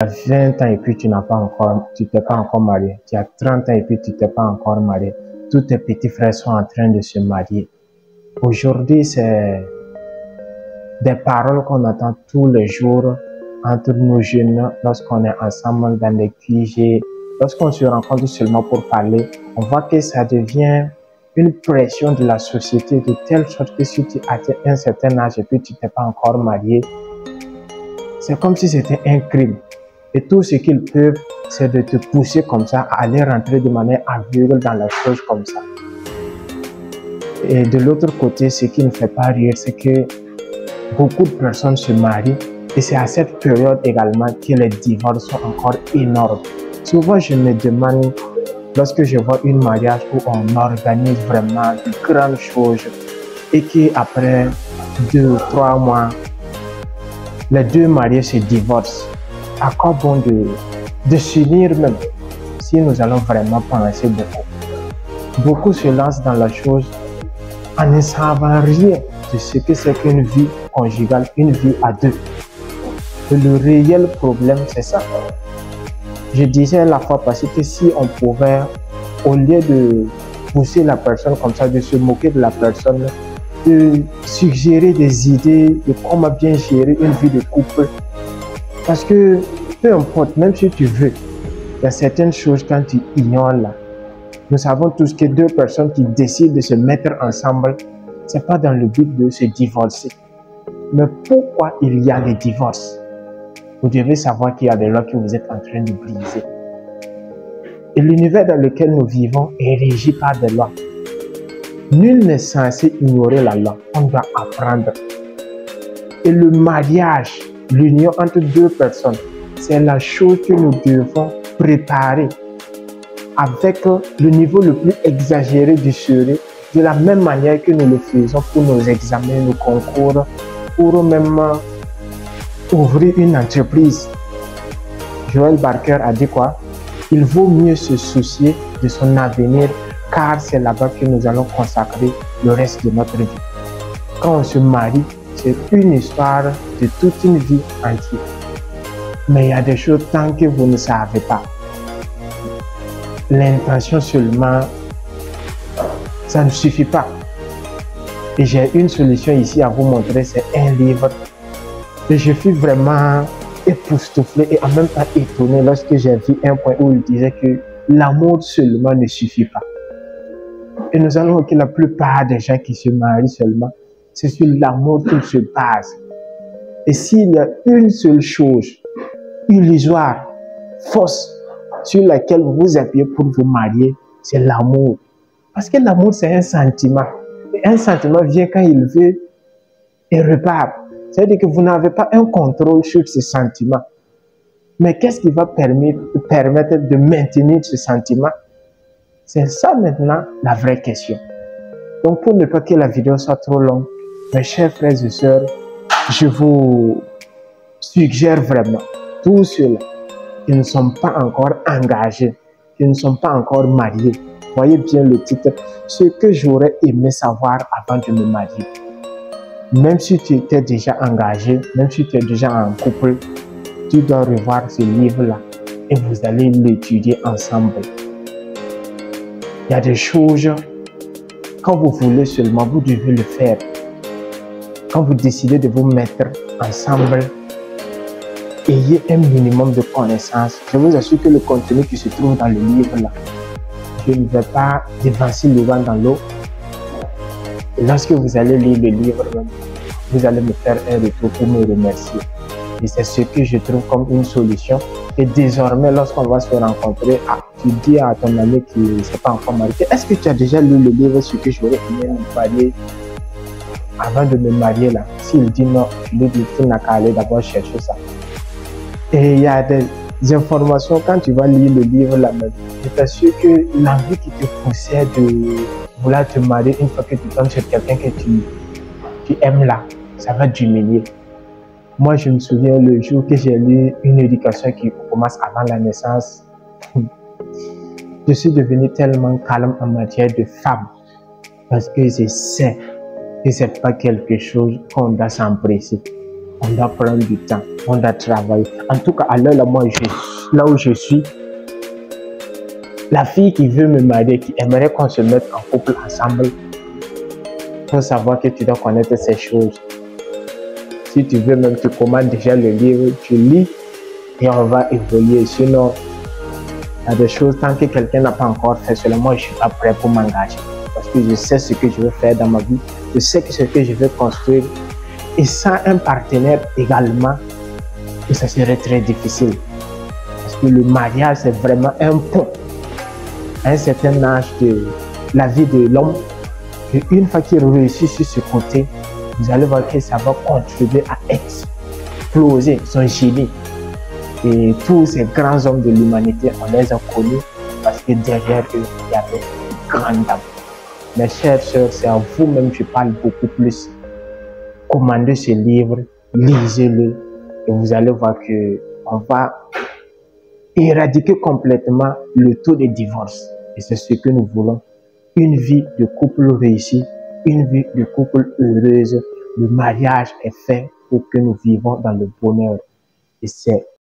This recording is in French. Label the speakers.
Speaker 1: 20 ans et puis tu t'es pas encore marié. Tu as 30 ans et puis tu t'es pas encore marié. Tous tes petits frères sont en train de se marier. Aujourd'hui, c'est des paroles qu'on entend tous les jours entre nos jeunes lorsqu'on est ensemble dans les QG. Lorsqu'on se rencontre seulement pour parler, on voit que ça devient une pression de la société de telle sorte que si tu atteins un certain âge et puis tu t'es pas encore marié, c'est comme si c'était un crime. Et tout ce qu'ils peuvent, c'est de te pousser comme ça à aller rentrer de manière aveugle dans la chose comme ça. Et de l'autre côté, ce qui ne fait pas rire, c'est que beaucoup de personnes se marient et c'est à cette période également que les divorces sont encore énormes. Souvent, je me demande, lorsque je vois un mariage où on organise vraiment de grandes choses et qu'après 2-3 mois, les deux mariés se divorcent. À quoi bon de s'unir même si nous allons vraiment penser beaucoup. Beaucoup se lancent dans la chose en ne savant rien de ce que c'est qu'une vie conjugale, une vie à deux. Et le réel problème, c'est ça. Je disais la fois passée que si on pouvait, au lieu de pousser la personne comme ça, de se moquer de la personne, de suggérer des idées de comment bien gérer une vie de couple. Parce que peu importe, même si tu veux, il y a certaines choses quand tu ignores là. Nous savons tous que deux personnes qui décident de se mettre ensemble, ce n'est pas dans le but de se divorcer. Mais pourquoi il y a les divorces? Vous devez savoir qu'il y a des lois que vous êtes en train de briser. Et l'univers dans lequel nous vivons est régi par des lois. Nul n'est censé ignorer la loi, on doit apprendre. Et le mariage, l'union entre deux personnes, c'est la chose que nous devons préparer avec le niveau le plus exagéré du sérieux, de la même manière que nous le faisons pour nos examens, nos concours, pour même ouvrir une entreprise. Joël Barker a dit quoi? Il vaut mieux se soucier de son avenir car c'est là-bas que nous allons consacrer le reste de notre vie. Quand on se marie, c'est une histoire de toute une vie entière. Mais il y a des choses tant que vous ne savez pas. L'intention seulement, ça ne suffit pas. Et j'ai une solution ici à vous montrer, c'est un livre. Et je suis vraiment époustouflé et en même temps étonné lorsque j'ai vu un point où il disait que l'amour seulement ne suffit pas. Et nous allons voir que la plupart des gens qui se marient seulement, c'est sur l'amour qu'ils se basent. Et s'il y a une seule chose illusoire, fausse, sur laquelle vous vous appuyez pour vous marier, c'est l'amour. Parce que l'amour, c'est un sentiment. Et un sentiment vient quand il veut et repart. C'est-à-dire que vous n'avez pas un contrôle sur ce sentiment. Mais qu'est-ce qui va permettre de maintenir ce sentiment? C'est ça maintenant la vraie question. Donc pour ne pas que la vidéo soit trop longue, mes chers frères et sœurs, je vous suggère vraiment, tous ceux-là qui ne sont pas encore engagés, qui ne sont pas encore mariés, voyez bien le titre, ce que j'aurais aimé savoir avant de me marier. Même si tu étais déjà engagé, même si tu es déjà en couple, tu dois revoir ce livre-là et vous allez l'étudier ensemble. Il y a des choses, quand vous voulez seulement, vous devez le faire. Quand vous décidez de vous mettre ensemble, ayez un minimum de connaissances. Je vous assure que le contenu qui se trouve dans le livre-là, je ne vais pas dévancer le vent dans l'eau. Lorsque vous allez lire le livre, vous allez me faire un retour pour me remercier. Et c'est ce que je trouve comme une solution. Et désormais, lorsqu'on va se rencontrer, tu dis à ton ami qui ne s'est pas encore marié, est-ce que tu as déjà lu le livre sur que j'aurais aimé me marier avant de me marier là? S'il dit non, je lui dis, tu n'as qu'à aller d'abord chercher ça. Et il y a des informations, quand tu vas lire le livre là même, je t'assure que l'envie qui te poussait de vouloir te marier une fois que tu tombes sur quelqu'un que tu aimes là, ça va diminuer. Moi, je me souviens le jour que j'ai lu une éducation qui commence avant la naissance, je suis devenu tellement calme en matière de femme parce que je sais que ce n'est pas quelque chose qu'on doit s'empresser. On doit prendre du temps, on doit travailler. En tout cas, à l'heure là où je suis, la fille qui veut me marier, qui aimerait qu'on se mette en couple ensemble, il faut savoir que tu dois connaître ces choses. Si tu veux même, tu commandes déjà le livre, tu lis et on va évoluer. Sinon, il y a des choses, tant que quelqu'un n'a pas encore fait cela, moi je ne suis pas prêt pour m'engager. Parce que je sais ce que je veux faire dans ma vie, je sais ce que je veux construire. Et sans un partenaire également, ça serait très difficile. Parce que le mariage, c'est vraiment un pont à un certain âge de la vie de l'homme. Et une fois qu'il réussit sur ce côté, vous allez voir que ça va contribuer à exploser son génie. Et tous ces grands hommes de l'humanité, on les a connus parce que derrière eux, il y avait une grande dame. Mes chères sœurs, c'est à vous-même que je parle beaucoup plus. Commandez ce livre, lisez-le, et vous allez voir qu'on va éradiquer complètement le taux de divorce. Et c'est ce que nous voulons. Une vie de couple réussie, une vie de couple heureuse. Le mariage est fait pour que nous vivons dans le bonheur. Et c'est